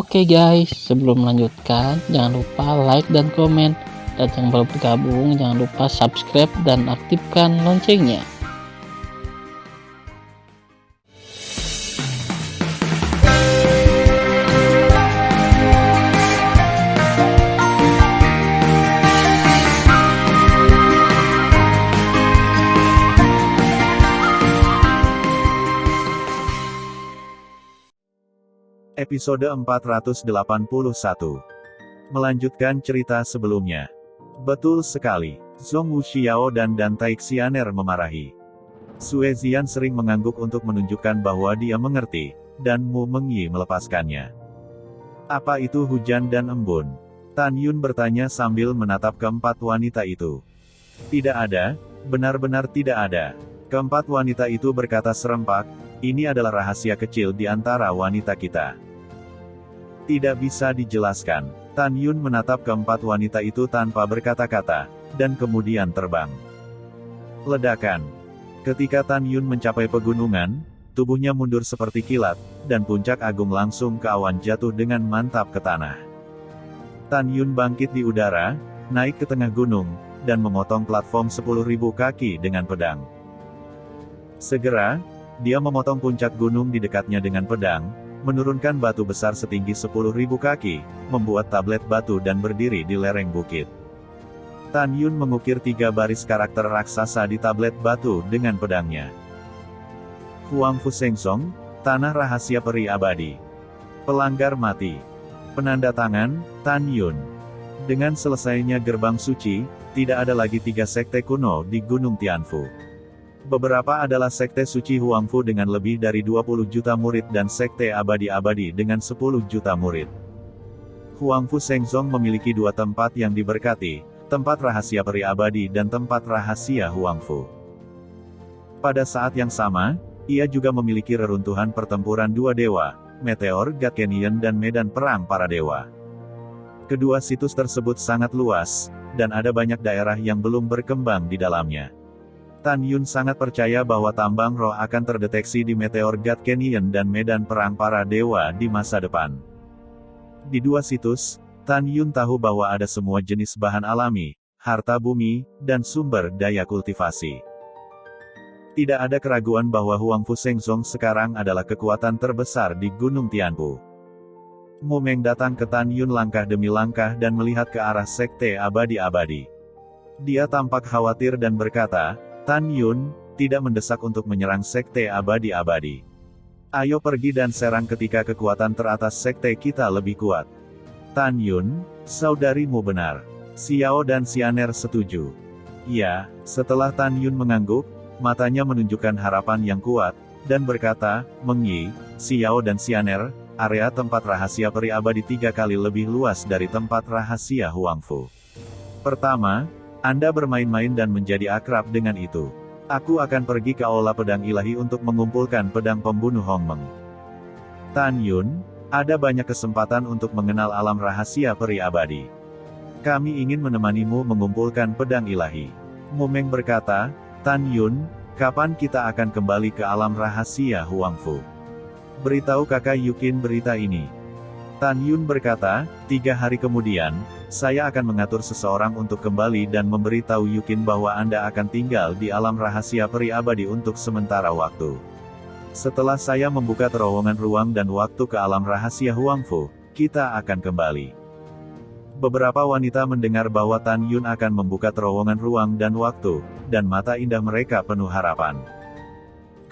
Oke guys, sebelum melanjutkan, jangan lupa like dan komen. Dan yang baru bergabung, jangan lupa subscribe dan aktifkan loncengnya. Episode 481. Melanjutkan cerita sebelumnya. Betul sekali, Zhong Wuxiao dan Dan Taixianer memarahi. Sue Zian sering mengangguk untuk menunjukkan bahwa dia mengerti, dan Mu Mengyi melepaskannya. Apa itu hujan dan embun? Tan Yun bertanya sambil menatap keempat wanita itu. Tidak ada, benar-benar tidak ada. Keempat wanita itu berkata serempak, ini adalah rahasia kecil di antara wanita kita. Tidak bisa dijelaskan. Tan Yun menatap keempat wanita itu tanpa berkata-kata, dan kemudian terbang. Ledakan. Ketika Tan Yun mencapai pegunungan, tubuhnya mundur seperti kilat, dan puncak agung langsung ke awan jatuh dengan mantap ke tanah. Tan Yun bangkit di udara, naik ke tengah gunung, dan memotong platform 10.000 kaki dengan pedang. Segera, dia memotong puncak gunung di dekatnya dengan pedang, menurunkan batu besar setinggi 10.000 kaki, membuat tablet batu dan berdiri di lereng bukit. Tan Yun mengukir 3 baris karakter raksasa di tablet batu dengan pedangnya. Huangfu Shengsong, Tanah Rahasia Peri Abadi. Pelanggar mati. Penanda tangan, Tan Yun. Dengan selesainya gerbang suci, tidak ada lagi 3 sekte kuno di Gunung Tianfu. Beberapa adalah sekte suci Huangfu dengan lebih dari 20 juta murid dan sekte abadi-abadi dengan 10 juta murid. Huangfu Shengsong memiliki 2 tempat yang diberkati, tempat rahasia peri abadi dan tempat rahasia Huangfu. Pada saat yang sama, ia juga memiliki reruntuhan pertempuran 2 dewa, Meteor God Canyon dan Medan Perang Para Dewa. Kedua situs tersebut sangat luas, dan ada banyak daerah yang belum berkembang di dalamnya. Tan Yun sangat percaya bahwa tambang roh akan terdeteksi di Meteor God Canyon dan Medan Perang Para Dewa di masa depan. Di 2 situs, Tan Yun tahu bahwa ada semua jenis bahan alami, harta bumi, dan sumber daya kultivasi. Tidak ada keraguan bahwa Huangfu Shengsong sekarang adalah kekuatan terbesar di Gunung Tianfu. Mu Meng datang ke Tan Yun langkah demi langkah dan melihat ke arah sekte abadi-abadi. Dia tampak khawatir dan berkata, Tan Yun, tidak mendesak untuk menyerang sekte abadi-abadi. Ayo pergi dan serang ketika kekuatan teratas sekte kita lebih kuat. Tan Yun, saudarimu benar. Xiao dan Xianer setuju. Ya, setelah Tan Yun mengangguk, matanya menunjukkan harapan yang kuat, dan berkata, Mengyi, Xiao dan Xianer, area tempat rahasia peri abadi 3 kali lebih luas dari tempat rahasia Huangfu. Pertama, Anda bermain-main dan menjadi akrab dengan itu. Aku akan pergi ke Aula Pedang Ilahi untuk mengumpulkan pedang pembunuh Hongmeng. Tan Yun, ada banyak kesempatan untuk mengenal alam rahasia peri abadi. Kami ingin menemanimu mengumpulkan pedang ilahi. Mu Meng berkata, Tan Yun, kapan kita akan kembali ke alam rahasia Huangfu? Beritahu kakak Yukin berita ini. Tan Yun berkata, 3 hari kemudian, saya akan mengatur seseorang untuk kembali dan memberitahu Yukin bahwa Anda akan tinggal di alam rahasia peri abadi untuk sementara waktu. Setelah saya membuka terowongan ruang dan waktu ke alam rahasia Huangfu, kita akan kembali. Beberapa wanita mendengar bahwa Tan Yun akan membuka terowongan ruang dan waktu, dan mata indah mereka penuh harapan.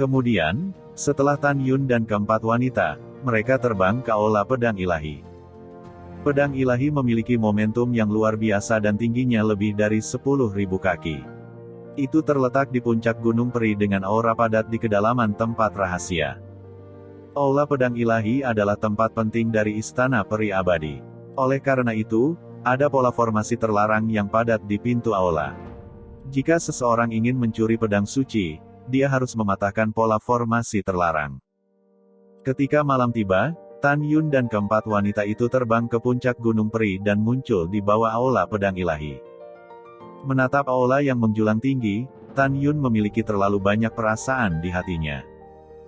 Kemudian, setelah Tan Yun dan keempat wanita, mereka terbang ke Aula Pedang Ilahi. Pedang Ilahi memiliki momentum yang luar biasa dan tingginya lebih dari 10.000 kaki. Itu terletak di puncak Gunung Peri dengan aura padat di kedalaman tempat rahasia. Aula Pedang Ilahi adalah tempat penting dari Istana Peri Abadi. Oleh karena itu, ada pola formasi terlarang yang padat di pintu aula. Jika seseorang ingin mencuri pedang suci, dia harus mematahkan pola formasi terlarang. Ketika malam tiba, Tan Yun dan keempat wanita itu terbang ke puncak Gunung Peri dan muncul di bawah Aula Pedang Ilahi. Menatap aula yang menjulang tinggi, Tan Yun memiliki terlalu banyak perasaan di hatinya.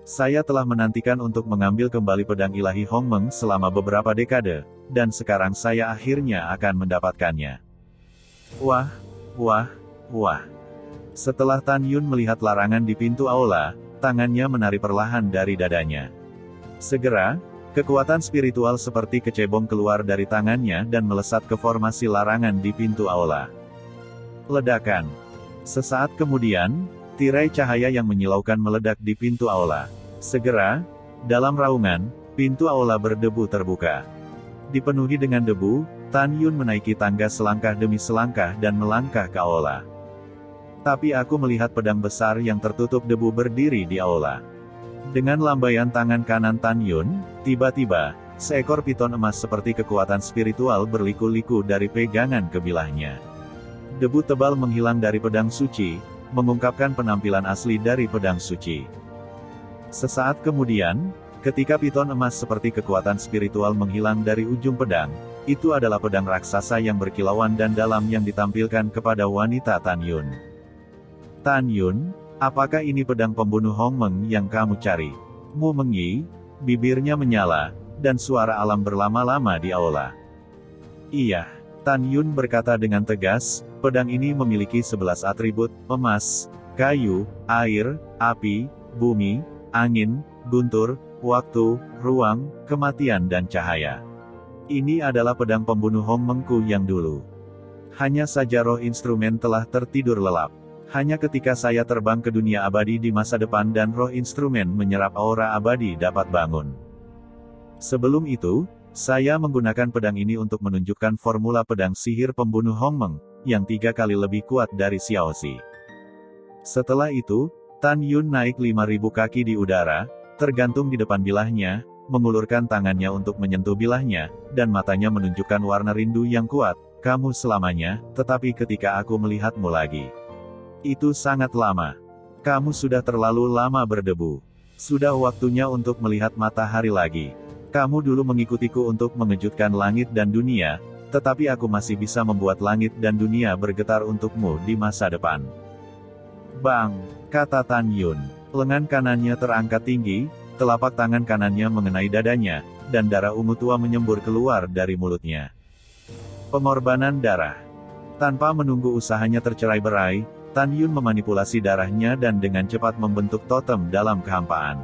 Saya telah menantikan untuk mengambil kembali pedang ilahi Hongmeng selama beberapa dekade, dan sekarang saya akhirnya akan mendapatkannya. Wah, wah, wah. Setelah Tan Yun melihat larangan di pintu aula, tangannya menari perlahan dari dadanya. Segera, kekuatan spiritual seperti kecebong keluar dari tangannya dan melesat ke formasi larangan di pintu aula. Ledakan. Sesaat kemudian, tirai cahaya yang menyilaukan meledak di pintu aula. Segera, dalam raungan, pintu aula berdebu terbuka. Dipenuhi dengan debu, Tan Yun menaiki tangga selangkah demi selangkah dan melangkah ke aula. Tapi aku melihat pedang besar yang tertutup debu berdiri di aula. Dengan lambaian tangan kanan Tan Yun, tiba-tiba, seekor piton emas seperti kekuatan spiritual berliku-liku dari pegangan kebilahnya. Debu tebal menghilang dari pedang suci, mengungkapkan penampilan asli dari pedang suci. Sesaat kemudian, ketika piton emas seperti kekuatan spiritual menghilang dari ujung pedang, itu adalah pedang raksasa yang berkilauan dan dalam yang ditampilkan kepada wanita Tan Yun. Tan Yun, apakah ini pedang pembunuh Hongmeng yang kamu cari? Mu Mengyi, bibirnya menyala, dan suara alam berlama-lama di aula. Iya, Tan Yun berkata dengan tegas, pedang ini memiliki 11 atribut, emas, kayu, air, api, bumi, angin, guntur, waktu, ruang, kematian dan cahaya. Ini adalah pedang pembunuh Hongmengku yang dulu. Hanya saja roh instrumen telah tertidur lelap. Hanya ketika saya terbang ke dunia abadi di masa depan dan roh instrumen menyerap aura abadi dapat bangun. Sebelum itu, saya menggunakan pedang ini untuk menunjukkan formula pedang sihir pembunuh Hongmeng, yang 3 kali lebih kuat dari Xiaoxi. Setelah itu, Tan Yun naik 5.000 kaki di udara, tergantung di depan bilahnya, mengulurkan tangannya untuk menyentuh bilahnya, dan matanya menunjukkan warna rindu yang kuat, kamu selamanya, tetapi ketika aku melihatmu lagi. Itu sangat lama. Kamu sudah terlalu lama berdebu. Sudah waktunya untuk melihat matahari lagi. Kamu dulu mengikutiku untuk mengejutkan langit dan dunia, tetapi aku masih bisa membuat langit dan dunia bergetar untukmu di masa depan. Bang, kata Tan Yun. Lengan kanannya terangkat tinggi, telapak tangan kanannya mengenai dadanya, dan darah ungu tua menyembur keluar dari mulutnya. Pengorbanan darah. Tanpa menunggu usahanya tercerai-berai, Tan Yun memanipulasi darahnya dan dengan cepat membentuk totem dalam kehampaan.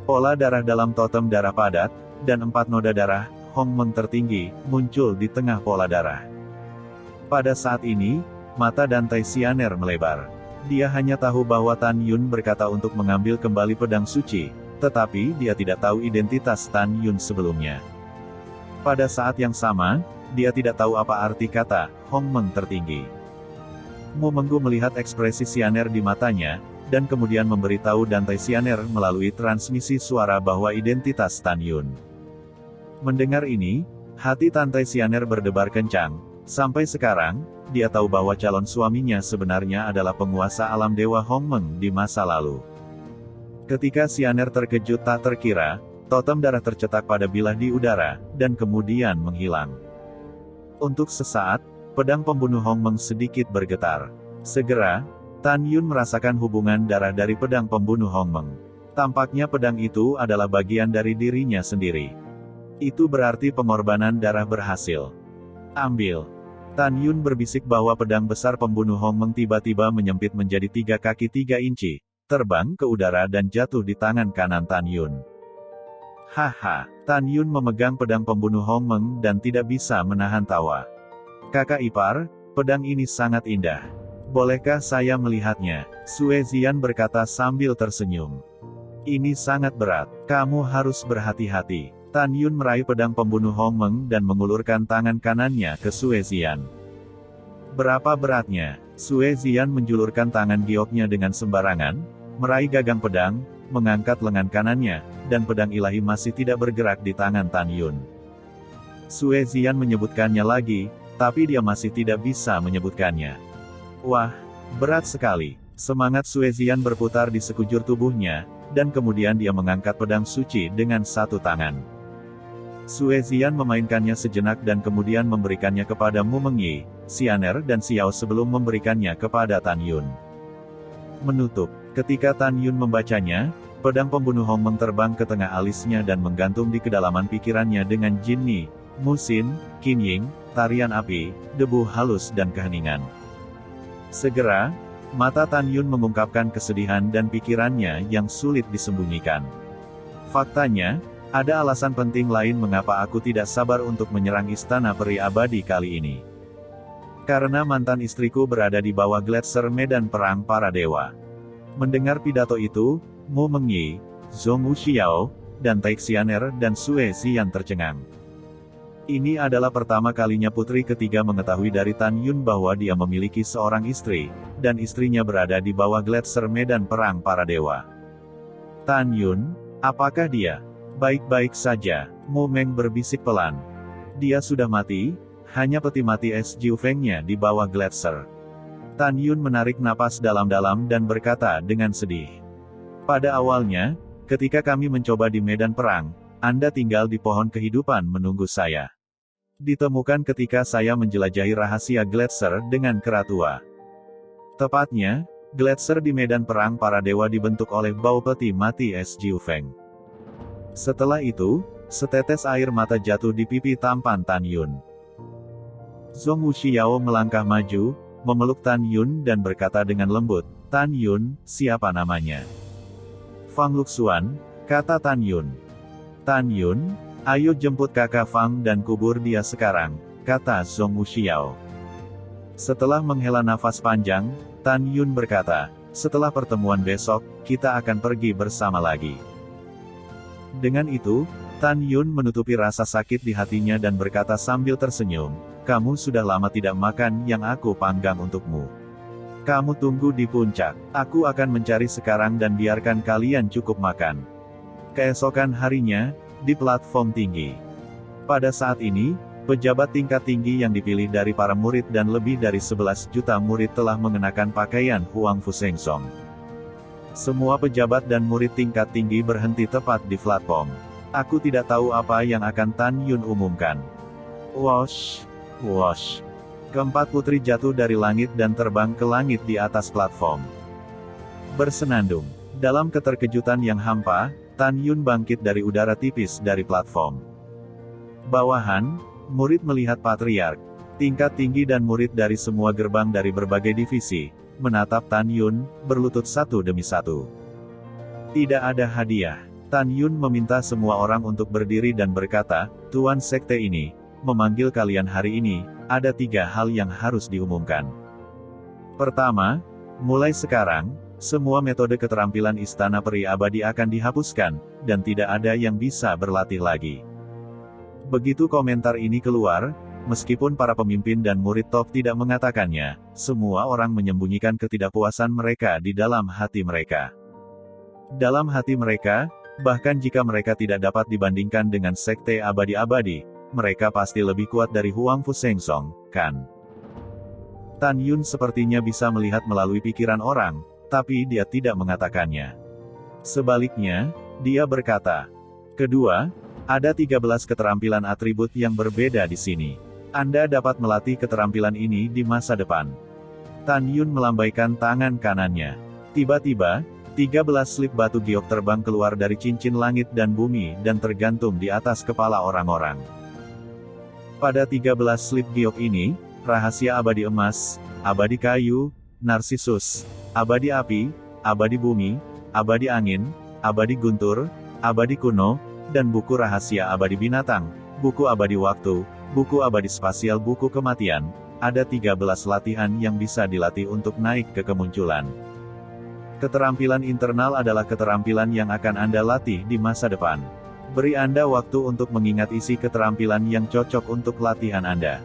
Pola darah dalam totem darah padat, dan 4 noda darah, Hongmeng tertinggi, muncul di tengah pola darah. Pada saat ini, mata Dantai Xianer melebar. Dia hanya tahu bahwa Tan Yun berkata untuk mengambil kembali pedang suci, tetapi dia tidak tahu identitas Tan Yun sebelumnya. Pada saat yang sama, dia tidak tahu apa arti kata, Hongmeng tertinggi. Mu Menggu melihat ekspresi Xianer di matanya, dan kemudian memberitahu Dantai Xianer melalui transmisi suara bahwa identitas Tan Yun. Mendengar ini, hati Dantai Xianer berdebar kencang. Sampai sekarang, dia tahu bahwa calon suaminya sebenarnya adalah penguasa alam Dewa Hongmeng di masa lalu. Ketika Xianer terkejut tak terkira, totem darah tercetak pada bilah di udara, dan kemudian menghilang. Untuk sesaat, pedang pembunuh Hongmeng sedikit bergetar. Segera, Tan Yun merasakan hubungan darah dari pedang pembunuh Hongmeng. Tampaknya pedang itu adalah bagian dari dirinya sendiri. Itu berarti pengorbanan darah berhasil. Ambil. Tan Yun berbisik bahwa pedang besar pembunuh Hongmeng tiba-tiba menyempit menjadi 3 kaki 3 inci, terbang ke udara dan jatuh di tangan kanan Tan Yun. Haha, Tan Yun memegang pedang pembunuh Hongmeng dan tidak bisa menahan tawa. Kakak ipar, pedang ini sangat indah. Bolehkah saya melihatnya? Sue Zian berkata sambil tersenyum. Ini sangat berat, kamu harus berhati-hati. Tan Yun meraih pedang pembunuh Hongmeng dan mengulurkan tangan kanannya ke Sue Zian. Berapa beratnya? Sue Zian menjulurkan tangan gioknya dengan sembarangan, meraih gagang pedang, mengangkat lengan kanannya, dan pedang ilahi masih tidak bergerak di tangan Tan Yun. Sue Zian menyebutkannya lagi, tapi dia masih tidak bisa menyebutkannya. Wah, berat sekali. Semangat Sue Zian berputar di sekujur tubuhnya, dan kemudian dia mengangkat pedang suci dengan satu tangan. Sue Zian memainkannya sejenak dan kemudian memberikannya kepada Mu Mengyi, Xianer dan Xiao sebelum memberikannya kepada Tan Yun. Menutup. Ketika Tan Yun membacanya, Pedang pembunuh Hong Meng terbang ke tengah alisnya dan menggantung di kedalaman pikirannya dengan Jinni, Musin, Qinying, tarian api, debu halus dan keheningan. Segera, mata Tan Yun mengungkapkan kesedihan dan pikirannya yang sulit disembunyikan. Faktanya, ada alasan penting lain mengapa aku tidak sabar untuk menyerang istana peri abadi kali ini. Karena mantan istriku berada di bawah gletser medan perang para dewa. Mendengar pidato itu, Mu Mengyi, Zhong Wuxiao, dan Tai Xianer dan Sue Ziyan tercengang. Ini adalah pertama kalinya putri ketiga mengetahui dari Tan Yun bahwa dia memiliki seorang istri, dan istrinya berada di bawah gletser medan perang para dewa. Tan Yun, apakah dia baik-baik saja? Mu Meng berbisik pelan. Dia sudah mati, hanya peti mati es Jiu Feng-nya di bawah gletser. Tan Yun menarik napas dalam-dalam dan berkata dengan sedih. Pada awalnya, ketika kami mencoba di medan perang, Anda tinggal di pohon kehidupan menunggu saya. Ditemukan ketika saya menjelajahi rahasia gletser dengan kera tua. Tepatnya, gletser di medan perang para dewa dibentuk oleh bau peti mati es Jiu Feng. Setelah itu, setetes air mata jatuh di pipi tampan Tan Yun. Zhong Wuxiao melangkah maju, memeluk Tan Yun dan berkata dengan lembut, "Tan Yun, siapa namanya?" "Fang Luxuan," kata Tan Yun. "Tan Yun, ayo jemput kakak Fang dan kubur dia sekarang," kata Zhong Wuxiao. Setelah menghela nafas panjang, Tan Yun berkata, "Setelah pertemuan besok, kita akan pergi bersama lagi." Dengan itu, Tan Yun menutupi rasa sakit di hatinya dan berkata sambil tersenyum, "Kamu sudah lama tidak makan yang aku panggang untukmu. Kamu tunggu di puncak. Aku akan mencari sekarang dan biarkan kalian cukup makan." Keesokan harinya, di platform tinggi. Pada saat ini, pejabat tingkat tinggi yang dipilih dari para murid dan lebih dari 11 juta murid telah mengenakan pakaian Huang Fu Shengsong. Semua pejabat dan murid tingkat tinggi berhenti tepat di platform. Aku tidak tahu apa yang akan Tan Yun umumkan. Wosh, wosh. Keempat putri jatuh dari langit dan terbang ke langit di atas platform. Bersenandung. Dalam keterkejutan yang hampa, Tan Yun bangkit dari udara tipis dari platform. Bawahan, murid melihat patriark, tingkat tinggi dan murid dari semua gerbang dari berbagai divisi, menatap Tan Yun, berlutut satu demi satu. Tidak ada hadiah. Tan Yun meminta semua orang untuk berdiri dan berkata, "Tuan sekte ini, memanggil kalian hari ini, ada 3 hal yang harus diumumkan. Pertama, mulai sekarang, semua metode keterampilan istana peri abadi akan dihapuskan, dan tidak ada yang bisa berlatih lagi." Begitu komentar ini keluar, meskipun para pemimpin dan murid top tidak mengatakannya, semua orang menyembunyikan ketidakpuasan mereka di dalam hati mereka. Dalam hati mereka, bahkan jika mereka tidak dapat dibandingkan dengan sekte abadi-abadi, mereka pasti lebih kuat dari Huang Fu Shengsong, kan? Tan Yun sepertinya bisa melihat melalui pikiran orang, tapi dia tidak mengatakannya. Sebaliknya, dia berkata, "Kedua, ada 13 keterampilan atribut yang berbeda di sini. Anda dapat melatih keterampilan ini di masa depan." Tan Yun melambaikan tangan kanannya. Tiba-tiba, 13 slip batu giok terbang keluar dari cincin langit dan bumi dan tergantung di atas kepala orang-orang. Pada 13 slip giok ini, rahasia abadi emas, abadi kayu, narsisus, abadi api, abadi bumi, abadi angin, abadi guntur, abadi kuno, dan buku rahasia abadi binatang, buku abadi waktu, buku abadi spasial, buku kematian. Ada 13 latihan yang bisa dilatih untuk naik ke kemunculan. Keterampilan internal adalah keterampilan yang akan Anda latih di masa depan. Beri Anda waktu untuk mengingat isi keterampilan yang cocok untuk latihan Anda.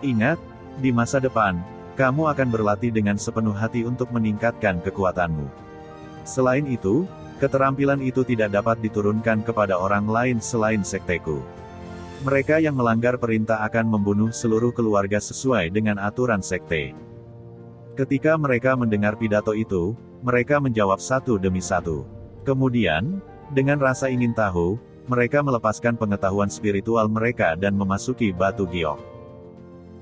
Ingat, di masa depan, kamu akan berlatih dengan sepenuh hati untuk meningkatkan kekuatanmu. Selain itu, keterampilan itu tidak dapat diturunkan kepada orang lain selain sekteku. Mereka yang melanggar perintah akan membunuh seluruh keluarga sesuai dengan aturan sekte. Ketika mereka mendengar pidato itu, mereka menjawab satu demi satu. Kemudian, dengan rasa ingin tahu, mereka melepaskan pengetahuan spiritual mereka dan memasuki batu giok.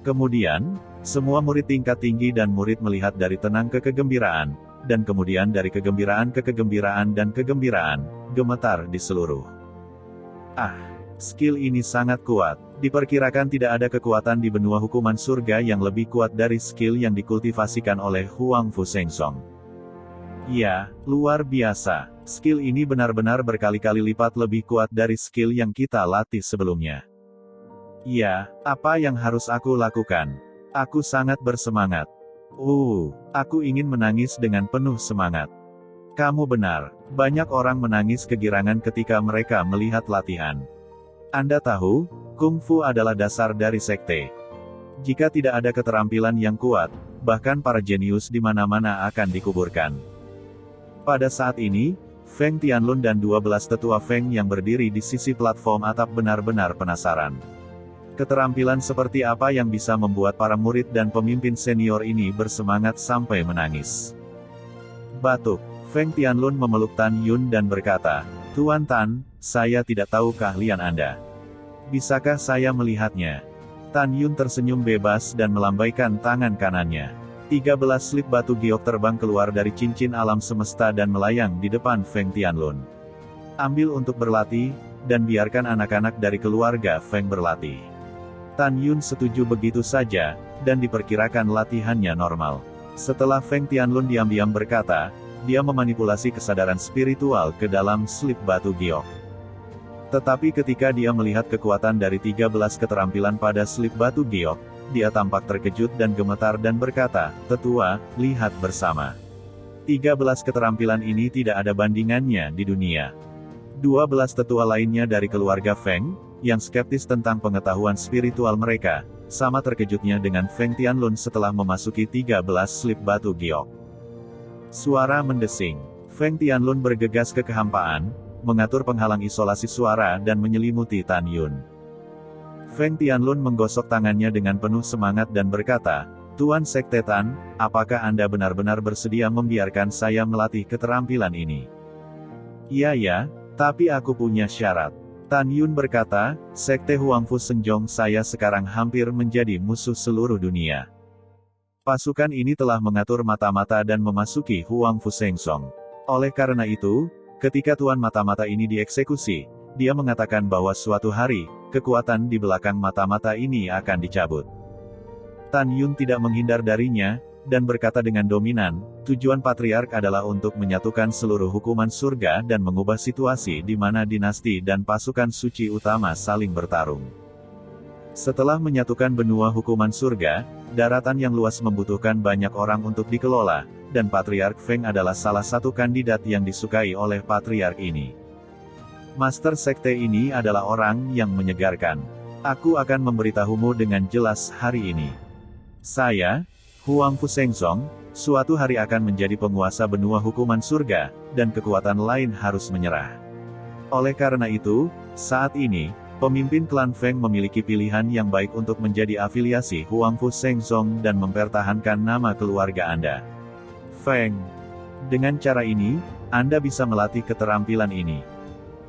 Kemudian, semua murid tingkat tinggi dan murid melihat dari tenang ke kegembiraan. dan kemudian dari kegembiraan ke kegembiraan dan kegembiraan, gemetar di seluruh. Skill ini sangat kuat. Diperkirakan tidak ada kekuatan di benua hukuman surga yang lebih kuat dari skill yang dikultivasikan oleh Huangfu Shengsong. Ya, luar biasa. Skill ini benar-benar berkali-kali lipat lebih kuat dari skill yang kita latih sebelumnya. Ya, apa yang harus aku lakukan? Aku sangat bersemangat. Aku ingin menangis dengan penuh semangat. Kamu benar, banyak orang menangis kegirangan ketika mereka melihat latihan. Anda tahu, kungfu adalah dasar dari sekte. Jika tidak ada keterampilan yang kuat, bahkan para jenius di mana-mana akan dikuburkan. Pada saat ini, Feng Tianlun dan 12 tetua Feng yang berdiri di sisi platform atap benar-benar penasaran. Keterampilan seperti apa yang bisa membuat para murid dan pemimpin senior ini bersemangat sampai menangis. Batuk, Feng Tianlun memeluk Tan Yun dan berkata, "Tuan Tan, saya tidak tahu keahlian Anda. Bisakah saya melihatnya?" Tan Yun tersenyum bebas dan melambaikan tangan kanannya. 13 slip batu giok terbang keluar dari cincin alam semesta dan melayang di depan Feng Tianlun. "Ambil untuk berlatih, dan biarkan anak-anak dari keluarga Feng berlatih." Tan Yun setuju begitu saja, dan diperkirakan latihannya normal. Setelah Feng Tianlun diam-diam berkata, dia memanipulasi kesadaran spiritual ke dalam slip batu giok. Tetapi ketika dia melihat kekuatan dari 13 keterampilan pada slip batu giok, dia tampak terkejut dan gemetar dan berkata, "Tetua, lihat bersama. 13 keterampilan ini tidak ada bandingannya di dunia." 12 tetua lainnya dari keluarga Feng, yang skeptis tentang pengetahuan spiritual mereka, sama terkejutnya dengan Feng Tianlun setelah memasuki 13 slip batu giok. Suara mendesing. Feng Tianlun bergegas ke kehampaan, mengatur penghalang isolasi suara dan menyelimuti Tan Yun. Feng Tianlun menggosok tangannya dengan penuh semangat dan berkata, "Tuan Sekte Tan, apakah Anda benar-benar bersedia membiarkan saya melatih keterampilan ini?" "Iya, tapi aku punya syarat." Tan Yun berkata, "Sekte Huangfu Senjong saya sekarang hampir menjadi musuh seluruh dunia. Pasukan ini telah mengatur mata-mata dan memasuki Huangfu Shengsong. Oleh karena itu, ketika Tuan Mata-Mata ini dieksekusi, dia mengatakan bahwa suatu hari, kekuatan di belakang mata-mata ini akan dicabut." Tan Yun tidak menghindar darinya, dan berkata dengan dominan, "Tujuan Patriark adalah untuk menyatukan seluruh hukuman surga dan mengubah situasi di mana dinasti dan pasukan suci utama saling bertarung. Setelah menyatukan benua hukuman surga, daratan yang luas membutuhkan banyak orang untuk dikelola, dan Patriark Feng adalah salah satu kandidat yang disukai oleh Patriark ini. Master Sekte ini adalah orang yang menyegarkan. Aku akan memberitahumu dengan jelas hari ini. Saya, Huangfu Shengsong, suatu hari akan menjadi penguasa benua hukuman surga, dan kekuatan lain harus menyerah. Oleh karena itu, saat ini, pemimpin klan Feng memiliki pilihan yang baik untuk menjadi afiliasi Huangfu Shengsong dan mempertahankan nama keluarga Anda. Feng. Dengan cara ini, Anda bisa melatih keterampilan ini.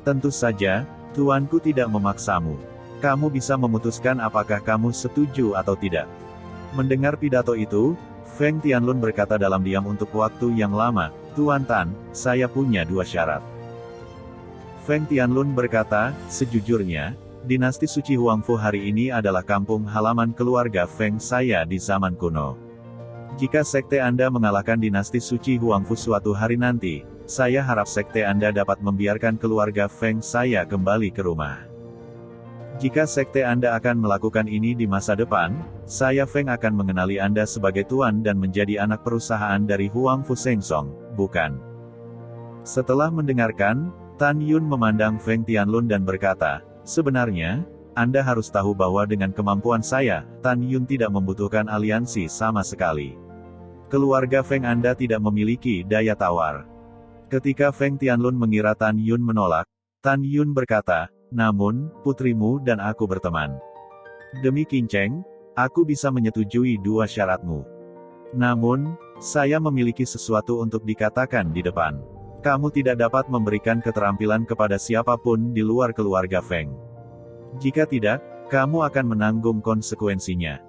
Tentu saja, tuanku tidak memaksamu. Kamu bisa memutuskan apakah kamu setuju atau tidak." Mendengar pidato itu, Feng Tianlun berkata dalam diam untuk waktu yang lama, "Tuan Tan, saya punya 2 syarat." Feng Tianlun berkata, "Sejujurnya, dinasti suci Huangfu hari ini adalah kampung halaman keluarga Feng saya di zaman kuno. Jika sekte Anda mengalahkan dinasti suci Huangfu suatu hari nanti, saya harap sekte Anda dapat membiarkan keluarga Feng saya kembali ke rumah. Jika sekte Anda akan melakukan ini di masa depan, saya Feng akan mengenali Anda sebagai tuan dan menjadi anak perusahaan dari Huangfu Shengsong, bukan?" Setelah mendengarkan, Tan Yun memandang Feng Tianlun dan berkata, "Sebenarnya, Anda harus tahu bahwa dengan kemampuan saya, Tan Yun tidak membutuhkan aliansi sama sekali. Keluarga Feng Anda tidak memiliki daya tawar." Ketika Feng Tianlun mengira Tan Yun menolak, Tan Yun berkata, "Namun, putrimu dan aku berteman. Demi Kinceng, aku bisa menyetujui 2 syaratmu. Namun, saya memiliki sesuatu untuk dikatakan di depan. Kamu tidak dapat memberikan keterampilan kepada siapapun di luar keluarga Feng. Jika tidak, kamu akan menanggung konsekuensinya."